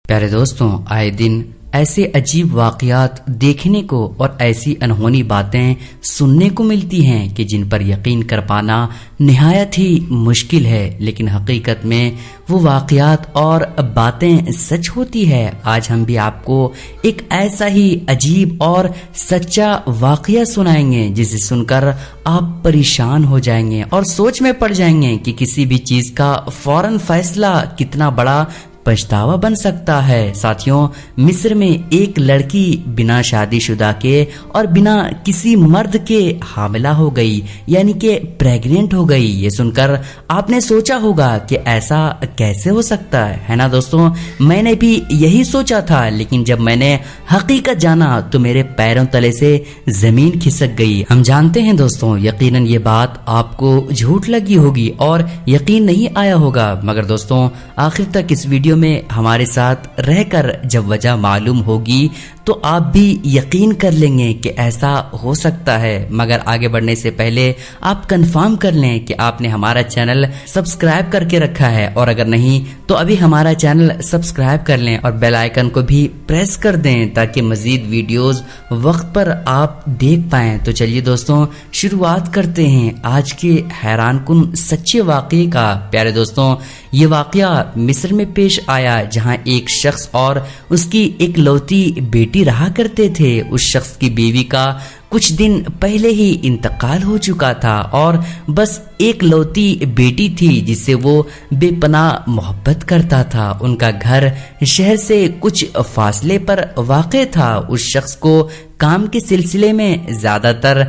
پیارے دوستوں، آئے دن ایسے عجیب واقعات دیکھنے کو اور ایسی انہونی باتیں سننے کو ملتی ہیں کہ جن پر یقین کر پانا نہایت ہی مشکل ہے، لیکن حقیقت میں وہ واقعات اور باتیں سچ ہوتی ہے۔ آج ہم بھی آپ کو ایک ایسا ہی عجیب اور سچا واقعہ سنائیں گے جسے سن کر آپ پریشان ہو جائیں گے اور سوچ میں پڑ جائیں گے کہ کسی بھی چیز کا فوراً فیصلہ کتنا بڑا پچھتاوا بن سکتا ہے۔ ساتھیوں، مصر میں ایک لڑکی بنا شادی شدہ کے اور بنا کسی مرد کے حاملہ ہو گئی، یعنی کہ پریگننٹ ہو گئی۔ یہ سن کر آپ نے سوچا ہوگا کہ ایسا کیسے ہو سکتا ہے نا دوستوں؟ میں نے بھی یہی سوچا تھا، لیکن جب میں نے حقیقت جانا تو میرے پیروں تلے سے زمین کھسک گئی۔ ہم جانتے ہیں دوستوں، یقیناً یہ بات آپ کو جھوٹ لگی ہوگی اور یقین نہیں آیا ہوگا، مگر دوستوں آخر تک اس ویڈیو میں ہمارے ساتھ رہ کر جب وجہ معلوم ہوگی تو آپ بھی یقین کر لیں گے کہ ایسا ہو سکتا ہے۔ مگر آگے بڑھنے سے پہلے آپ کنفرم کر لیں کہ آپ نے ہمارا چینل سبسکرائب کر کے رکھا ہے، اور اگر نہیں تو ابھی ہمارا چینل سبسکرائب کر لیں اور بیل آئیکن کو بھی پریس کر دیں تاکہ مزید ویڈیوز وقت پر آپ دیکھ پائیں۔ تو چلیے دوستوں شروعات کرتے ہیں آج کے حیران کن سچے واقعے کا۔ پیارے دوستوں، یہ واقعہ مصر میں پیش آیا جہاں ایک شخص اور اس کی ایک لوتی بیٹی رہا کرتے تھے۔ اس شخص کی بیوی کا کچھ دن پہلے ہی انتقال ہو چکا تھا اور بس ایک لوتی بیٹی تھی جس سے وہ بے پناہ محبت کرتا تھا۔ ان کا گھر شہر سے کچھ فاصلے پر واقع تھا۔ اس شخص کو کام کے سلسلے میں زیادہ تر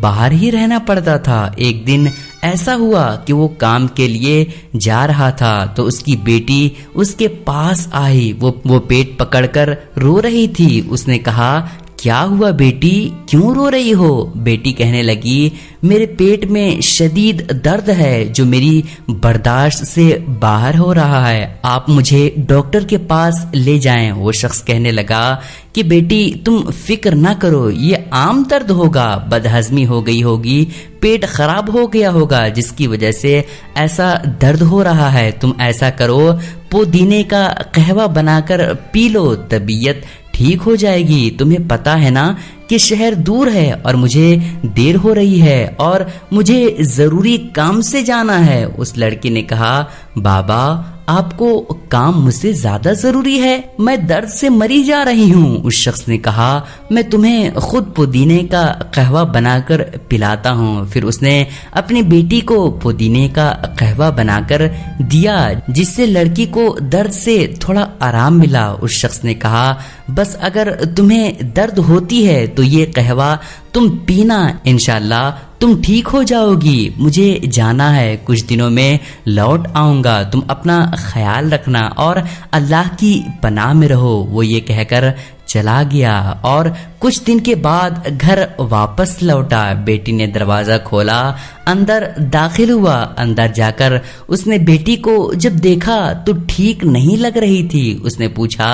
باہر ہی رہنا پڑتا تھا۔ ایک دن ایسا ہوا کہ وہ کام کے لیے جا رہا تھا تو اس کی بیٹی اس کے پاس آئی۔ وہ پیٹ پکڑ کر رو رہی تھی۔ اس نے کہا، کیا ہوا بیٹی، کیوں رو رہی ہو؟ بیٹی کہنے لگی، میرے پیٹ میں شدید درد ہے جو میری برداشت سے باہر ہو رہا ہے، آپ مجھے ڈاکٹر کے پاس لے جائیں۔ وہ شخص کہنے لگا کہ بیٹی تم فکر نہ کرو، یہ عام درد ہوگا، بدہضمی ہو گئی ہوگی، پیٹ خراب ہو گیا ہوگا جس کی وجہ سے ایسا درد ہو رہا ہے۔ تم ایسا کرو، پودینے کا قہوہ بنا کر پی لو، طبیعت ٹھیک ہو جائے گی۔ تمہیں پتا ہے نا کہ شہر دور ہے اور مجھے دیر ہو رہی ہے اور مجھے ضروری کام سے جانا ہے۔ اس لڑکی نے کہا، بابا آپ کو کام مجھ سے زیادہ ضروری ہے، میں درد سے مری جا رہی ہوں۔ اس شخص نے کہا، میں تمہیں خود پودینے کا قہوہ بنا کر پلاتا ہوں۔ پھر اس نے اپنی بیٹی کو پودینے کا قہوہ بنا کر دیا جس سے لڑکی کو درد سے تھوڑا آرام ملا۔ اس شخص نے کہا، بس اگر تمہیں درد ہوتی ہے تو یہ قہوہ تم پینا، انشاءاللہ تم ٹھیک ہو جاؤ گی۔ مجھے جانا ہے، کچھ دنوں میں لوٹ آؤں گا، تم اپنا خیال رکھنا اور اللہ کی پناہ میں رہو۔ وہ یہ کہہ کر چلا گیا اور کچھ دن کے بعد گھر واپس لوٹا۔ بیٹی نے دروازہ کھولا، اندر داخل ہوا۔ اندر جا کر اس نے بیٹی کو جب دیکھا تو ٹھیک نہیں لگ رہی تھی۔ اس نے پوچھا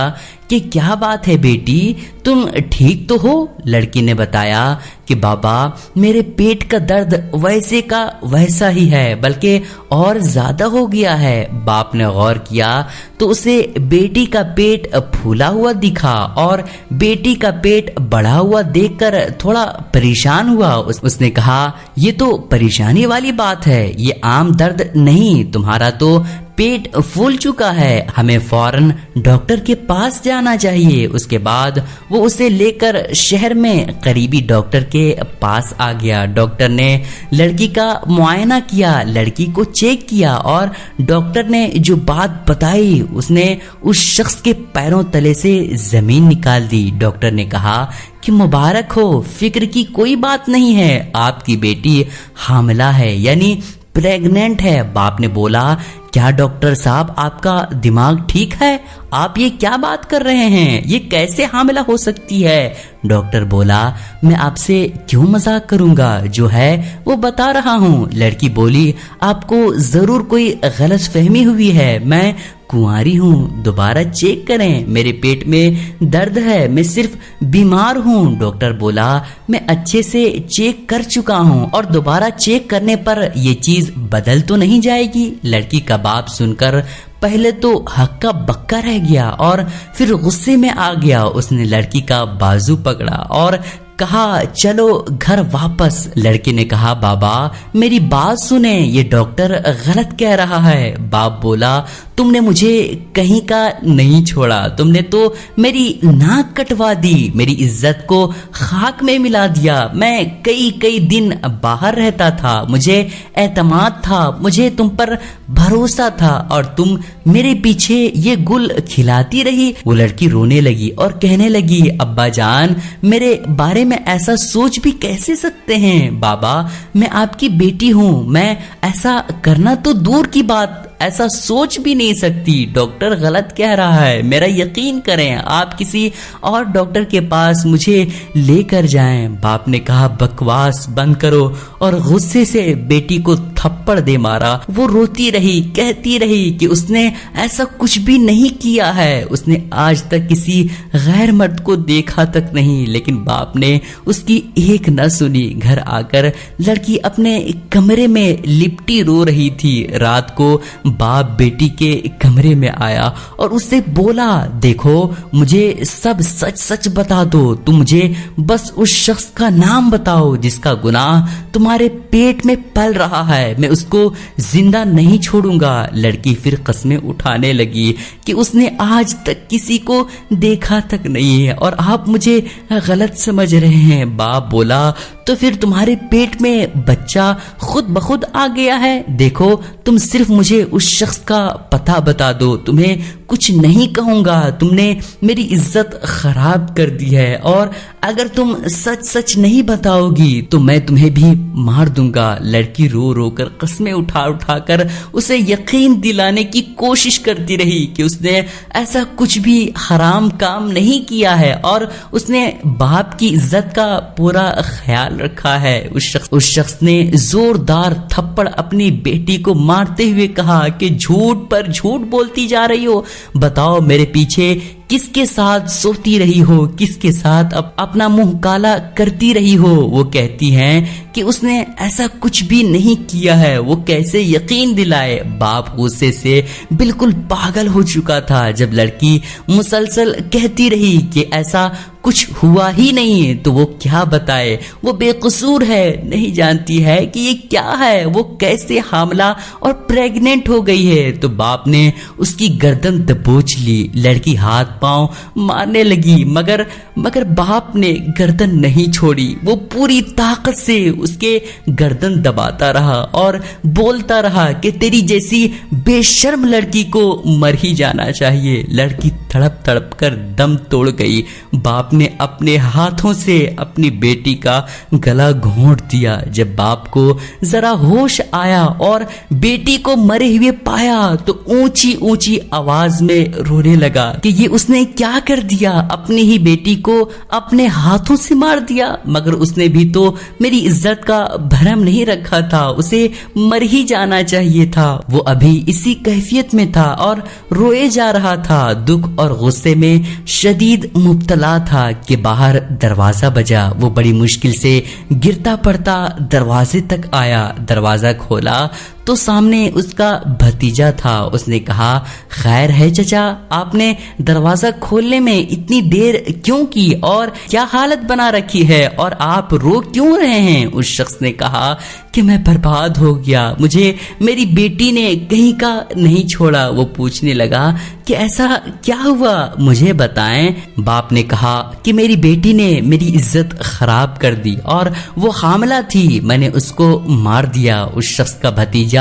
کہ کیا بات ہے بیٹی، تم ٹھیک تو ہو؟ لڑکی نے بتایا کہ بابا میرے پیٹ کا درد ویسے کا ویسا ہی ہے، بلکہ اور زیادہ ہو گیا ہے۔ باپ نے غور کیا تو اسے بیٹی کا پیٹ پھولا ہوا دکھا اور بیٹی کا پیٹ بڑھا ہوا دیکھ کر تھوڑا پریشان ہوا۔ اس نے کہا، یہ تو پریشانی والی بات ہے، یہ عام درد نہیں، تمہارا تو پیٹ پھول چکا ہے، ہمیں فوراً ڈاکٹر کے پاس جانا چاہیے۔ اس کے بعد وہ اسے لے کر شہر میں قریبی ڈاکٹر کے پاس آ گیا۔ ڈاکٹر نے لڑکی کا معائنہ کیا، لڑکی کو چیک کیا اور ڈاکٹر نے جو بات بتائی اس نے اس شخص کے پیروں تلے سے زمین نکال دی۔ ڈاکٹر نے کہا کہ مبارک ہو، فکر کی کوئی بات نہیں ہے، آپ کی بیٹی حاملہ ہے، یعنی پریگننٹ ہے۔ باپ نے بولا، کیا ڈاکٹر صاحب آپ کا دماغ ٹھیک ہے؟ آپ یہ کیا بات کر رہے ہیں؟ یہ کیسے حاملہ ہو سکتی ہے؟ ڈاکٹر بولا، میں آپ سے کیوں مذاق کروں گا، جو ہے وہ بتا رہا ہوں۔ لڑکی بولی، آپ کو ضرور کوئی غلط فہمی ہوئی ہے، میں کنواری ہوں، دوبارہ چیک کریں، میرے پیٹ میں درد ہے، میں صرف بیمار ہوں۔ ڈاکٹر بولا، میں اچھے سے چیک کر چکا ہوں اور دوبارہ چیک کرنے پر یہ چیز بدل تو نہیں جائے گی؟ لڑکی کا باپ سن کر پہلے تو ہکا بکا رہ گیا اور پھر غصے میں آ گیا۔ اس نے لڑکی کا بازو پکڑا اور کہا چلو گھر واپس۔ لڑکی نے کہا بابا میری بات سنیں، یہ ڈاکٹر غلط کہہ رہا ہے۔ باپ بولا تم نے مجھے کہیں کا نہیں چھوڑا، تم نے تو میری ناک کٹوا دی، میری عزت کو خاک میں ملا دیا۔ میں کئی دن باہر رہتا تھا، مجھے اعتماد تھا، مجھے تم پر بھروسہ تھا اور تم میرے پیچھے یہ گل کھلاتی رہی۔ وہ لڑکی رونے لگی اور کہنے لگی ابا جان میرے بارے میں ایسا سوچ بھی کیسے سکتے ہیں؟ بابا میں آپ کی بیٹی ہوں، میں ایسا کرنا تو دور کی بات ایسا سوچ بھی نہیں سکتی۔ ڈاکٹر غلط کہہ رہا ہے، میرا یقین کریں، آپ کسی اور ڈاکٹر کے پاس مجھے لے کر جائیں۔ باپ نے کہا بکواس بند کرو اور غصے سے بیٹی کو تھپڑ دے مارا۔ وہ روتی رہی، کہتی رہی کہ اس نے ایسا کچھ بھی نہیں کیا ہے، اس نے آج تک کسی غیر مرد کو دیکھا تک نہیں۔ لیکن باپ نے اس کی ایک نہ سنی۔ گھر آ کر لڑکی اپنے کمرے میں لپٹی رو رہی تھی۔ رات کو باپ بیٹی کے کمرے میں آیا اور اس سے بولا دیکھو مجھے سب سچ سچ بتا دو، تم مجھے بس اس شخص کا نام بتاؤ جس کا گناہ تمہارے پیٹ میں پل رہا ہے، میں اس کو زندہ نہیں چھوڑوں گا۔ لڑکی پھر قسمیں اٹھانے لگی کہ اس نے آج تک کسی کو دیکھا تک نہیں ہے اور آپ مجھے غلط سمجھ رہے ہیں۔ باپ بولا تو پھر تمہارے پیٹ میں بچہ خود بخود آ گیا ہے؟ دیکھو تم صرف مجھے اس شخص کا پتہ بتا دو، تمہیں کچھ نہیں کہوں گا، تم نے میری عزت خراب کر دی ہے اور اگر تم سچ سچ نہیں بتاؤ گی تو میں تمہیں بھی مار دوں گا۔ لڑکی رو رو کر قسمیں اٹھا اٹھا کر اسے یقین دلانے کی کوشش کرتی رہی کہ اس نے ایسا کچھ بھی حرام کام نہیں کیا ہے اور اس نے باپ کی عزت کا پورا خیال رکھا ہے۔ اس شخص نے زوردار تھپڑ اپنی بیٹی کو مارتے ہوئے کہا کہ جھوٹ پر جھوٹ بولتی جا رہی ہو، بتاؤ میرے پیچھے کس کے ساتھ سوتی رہی ہو، کس کے ساتھ اپنا منہ کالا کرتی رہی ہو؟ وہ کہتی ہیں کہ اس نے ایسا کچھ بھی نہیں کیا ہے، وہ کیسے یقین دلائے؟ باپ غصے سے بالکل پاگل ہو چکا تھا۔ جب لڑکی مسلسل کہتی رہی کہ ایسا کچھ ہوا ہی نہیں تو وہ کیا بتائے، وہ بے قصور ہے، نہیں جانتی ہے کہ یہ کیا ہے، وہ کیسے حاملہ اور پریگننٹ ہو گئی ہے۔ تو باپ نے اس کی گردن دبوچ لی، لڑکی ہاتھ پاؤں مارنے لگی مگر باپ نے گردن نہیں چھوڑی، وہ پوری طاقت سے اس کے گردن دباتا رہا اور بولتا رہا کہ تیری جیسی بے شرم لڑکی کو مر ہی جانا چاہیے۔ لڑکی تڑپ تڑپ کر دم توڑ گئی۔ باپ نے اپنے ہاتھوں سے اپنی بیٹی کا گلا گھونٹ دیا۔ جب باپ کو ذرا ہوش آیا اور بیٹی کو مرے ہوئے پایا تو اونچی اونچی آواز میں رونے لگا کہ یہ اس نے کیا کر دیا، اپنی ہی بیٹی کو اپنے ہاتھوں سے مار دیا۔ مگر اس نے بھی تو میری عزت کا بھرم نہیں رکھا تھا، اسے مر ہی جانا چاہیے تھا۔ وہ ابھی اسی کیفیت میں تھا اور روئے جا رہا تھا، دکھ اور غصے میں شدید مبتلا تھا کہ باہر دروازہ بجا۔ وہ بڑی مشکل سے گرتا پڑتا دروازے تک آیا، دروازہ کھولا تو سامنے اس کا بھتیجا تھا۔ اس نے کہا خیر ہے چچا، آپ نے دروازہ کھولنے میں اتنی دیر کیوں کی اور کیا حالت بنا رکھی ہے اور آپ رو کیوں رہے ہیں؟ اس شخص نے کہا کہ میں برباد ہو گیا، مجھے میری بیٹی نے کہیں کا نہیں چھوڑا۔ وہ پوچھنے لگا کہ ایسا کیا ہوا، مجھے بتائیں۔ باپ نے کہا کہ میری بیٹی نے میری عزت خراب کر دی اور وہ حاملہ تھی، میں نے اس کو مار دیا۔ اس شخص کا بھتیجا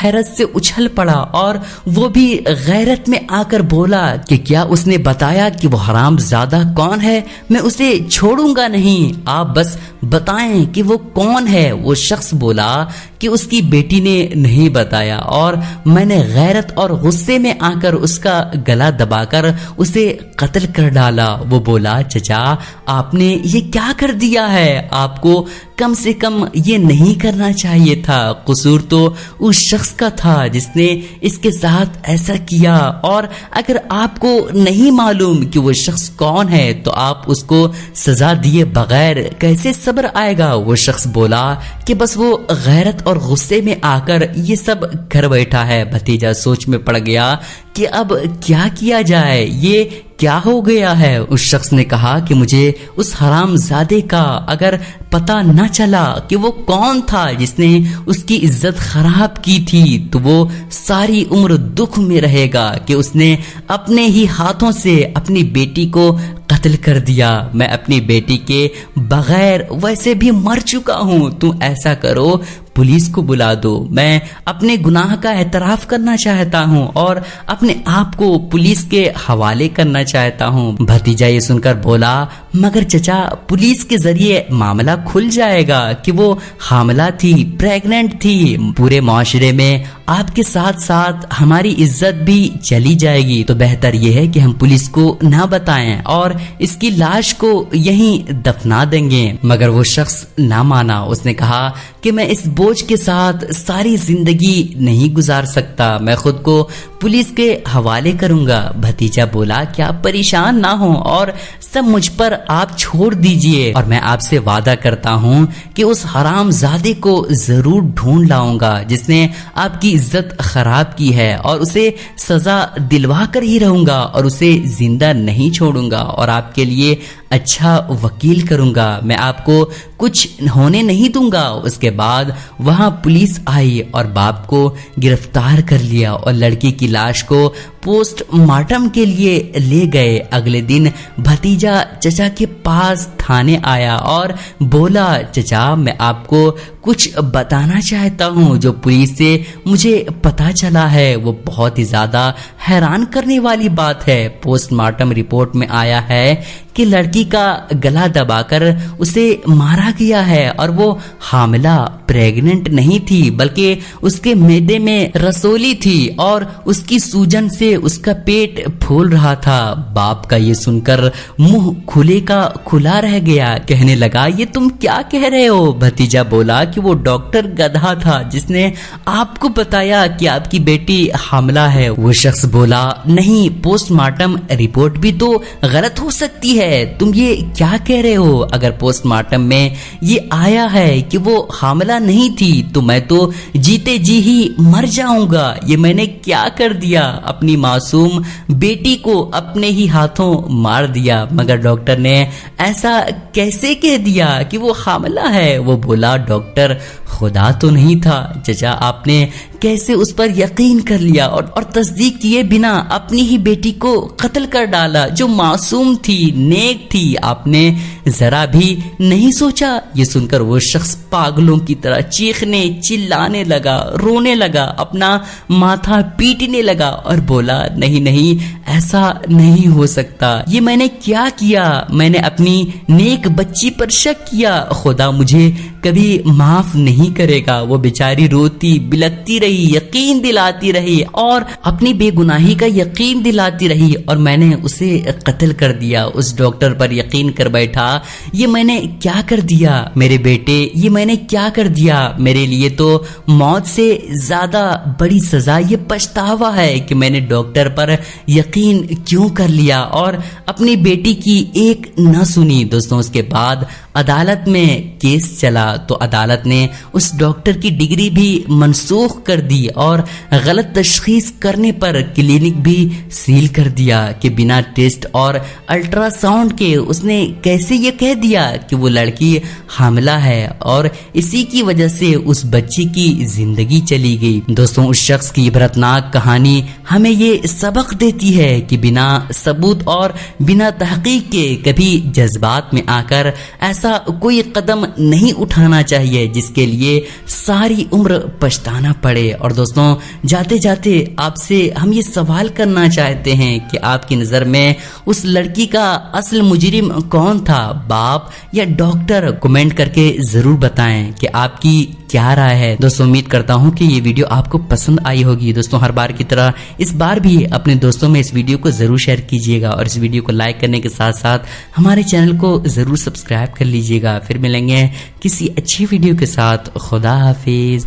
حیرت سے اچھل پڑا اور وہ بھی غیرت میں آ کر بولا کہ کیا اس نے بتایا کہ وہ حرام زادہ کون ہے؟ میں اسے چھوڑوں گا نہیں، آپ بس بتائیں کہ وہ کون ہے۔ وہ شخص بولا کہ اس کی بیٹی نے نہیں بتایا اور میں نے غیرت اور غصے میں آ کر اس کا گلا دبا کر اسے قتل کر ڈالا۔ وہ بولا چچا آپ نے یہ کیا کر دیا ہے؟ آپ کو کم سے کم یہ نہیں کرنا چاہیے تھا. قصور تو اس شخص کا تھا جس نے اس کے ساتھ ایسا کیا, اور اگر آپ کو نہیں معلوم کہ وہ شخص کون ہے تو آپ اس کو سزا دیے بغیر کیسے صبر آئے گا؟ وہ شخص بولا کہ بس وہ غیرت اور غصے میں آ کر یہ سب کر بیٹھا ہے. بھتیجا سوچ میں پڑ گیا کہ اب کیا کیا جائے, یہ کیا ہو گیا ہے؟ اس شخص نے کہا کہ مجھے اس حرام زادے کا اگر پتہ نہ چلا کہ وہ کون تھا جس نے اس کی عزت خراب کی تھی تو وہ ساری عمر دکھ میں رہے گا کہ اس نے اپنے ہی ہاتھوں سے اپنی بیٹی کو قتل کر دیا. میں اپنی بیٹی کے بغیر ویسے بھی مر چکا ہوں. تم ایسا کرو, پولیس کو بلا دو. میں اپنے گناہ کا اعتراف کرنا چاہتا ہوں اور اپنے آپ کو پولیس کے حوالے کرنا چاہتا ہوں. بھتیجا یہ سن کر بولا مگر چچا, پولیس کے ذریعے معاملہ کھل جائے گا کہ وہ حاملہ تھی, پریگننٹ تھی. پورے معاشرے میں آپ کے ساتھ ساتھ ہماری عزت بھی چلی جائے گی. تو بہتر یہ ہے کہ ہم پولیس کو نہ بتائیں اور اس کی لاش کو یہیں دفنا دیں گے. مگر وہ شخص نہ مانا. اس نے کہا کہ میں اس بوجھ کے ساتھ ساری زندگی نہیں گزار سکتا, میں خود کو پولیس کے حوالے کروں گا. بھتیجا بولا کہ آپ پریشان نہ ہوں اور سب مجھ پر آپ چھوڑ دیجئے, اور میں آپ سے وعدہ کرتا ہوں کہ اس حرام زادے کو ضرور ڈھونڈ لاؤں گا جس نے آپ کی عزت خراب کی ہے, اور اسے سزا دلوا کر ہی رہوں گا اور اسے زندہ نہیں چھوڑوں گا, اور آپ کے لیے اچھا وکیل کروں گا. میں آپ کو کچھ ہونے نہیں دوں گا. اس کے بعد وہاں پولیس آئی اور باپ کو گرفتار کر لیا اور لڑکی کی لاش کو پوسٹ مارٹم کے لیے لے گئے. اگلے دن بھتیجا چچا کے پاس تھانے آیا اور بولا چچا میں آپ کو کچھ بتانا چاہتا ہوں جو پولیس سے مجھے پتا چلا ہے. وہ بہت ہی زیادہ حیران کرنے والی بات ہے. پوسٹ مارٹم رپورٹ میں آیا ہے کہ لڑکی کا گلا دبا کر اسے مارا گیا ہے اور وہ حاملہ پریگننٹ نہیں تھی بلکہ اس کے معدے میں رسولی تھی اور اس کی سوجن سے اس کا پیٹ پھول رہا تھا. باپ کا یہ سن کر منہ کھلے کا کھلا رہ گیا. کہنے لگا یہ تم کیا کہہ رہے ہو؟ بھتیجا بولا کہ وہ ڈاکٹر گدھا تھا جس نے آپ کو بتایا کہ آپ کی بیٹی حاملہ ہے. وہ شخص بولا نہیں, پوسٹ مارٹم رپورٹ بھی تو غلط ہو سکتی ہے. تم یہ کیا کہہ رہے ہو؟ اگر پوسٹ مارٹم میں یہ آیا ہے کہ وہ حاملہ نہیں تھی تو میں تو جیتے جی ہی مر جاؤں گا. یہ میں نے کیا کر دیا؟ اپنی معصوم بیٹی کو اپنے ہی ہاتھوں مار دیا. مگر ڈاکٹر نے ایسا کیسے کہہ دیا کہ وہ حاملہ ہے؟ وہ بولا ڈاکٹر خدا تو نہیں تھا. چچا آپ نے کیسے اس پر یقین کر لیا اور تصدیق کیے بنا اپنی ہی بیٹی کو قتل کر ڈالا جو معصوم تھی, نیک تھی؟ آپ نے ذرا بھی نہیں سوچا؟ یہ سن کر وہ شخص پاگلوں کی طرح چیخنے چلانے لگا, رونے لگا, اپنا ماتھا پیٹنے لگا اور بولا نہیں نہیں, ایسا نہیں ہو سکتا. یہ میں نے کیا کیا؟ میں نے اپنی نیک بچی پر شک کیا. خدا مجھے کبھی معاف نہیں کرے گا. وہ بیچاری روتی بلکتی رہی, یقین دلاتی رہی اور اپنی بے گناہی کا یقین دلاتی رہی, اور میں نے اسے قتل کر دیا. اس ڈاکٹر پر یقین کر بیٹھا یہ میں نے کیا کر دیا میرے بیٹے, یہ میں نے کیا کر دیا؟ میرے لیے تو موت سے زیادہ بڑی سزا یہ پچھتاوا ہے کہ میں نے ڈاکٹر پر یقین کیوں کر لیا اور اپنی بیٹی کی ایک نہ سنی. دوستوں اس کے بعد عدالت میں کیس چلا تو عدالت نے اس ڈاکٹر کی ڈگری بھی منسوخ کر دی اور غلط تشخیص کرنے پر کلینک بھی سیل کر دیا کہ بنا ٹیسٹ اور الٹرا ساؤنڈ کے اس نے کیسے یہ کہہ دیا کہ وہ لڑکی حاملہ ہے, اور اسی کی وجہ سے اس بچی کی زندگی چلی گئی. دوستوں اس شخص کی عبرتناک کہانی ہمیں یہ سبق دیتی ہے کہ بنا ثبوت اور بنا تحقیق کے کبھی جذبات میں آ کر ایسا کوئی قدم نہیں اٹھانا چاہیے جس کے لیے ساری عمر پچھتانا پڑے. اور دوستوں دوستوں جاتے جاتے آپ سے ہم یہ سوال کرنا چاہتے ہیں کہ آپ کی نظر میں اس لڑکی کا اصل مجرم کون تھا، باپ یا ڈاکٹر؟ کمنٹ کر کے ضرور بتائیں کہ آپ کی کیا رائے ہے۔ دوستوں امید کرتا ہوں کہ یہ ویڈیو آپ کو پسند آئی ہوگی۔ دوستوں ہر بار کی طرح اس بار بھی اپنے دوستوں میں اس ویڈیو کو ضرور شیئر کیجیے گا اور اس ویڈیو کو لائک کرنے کے ساتھ ساتھ ہمارے چینل کو ضرور سبسکرائب کر لیجیے گا۔ پھر ملیں گے کسی اچھی ویڈیو کے ساتھ۔ خدا حافظ۔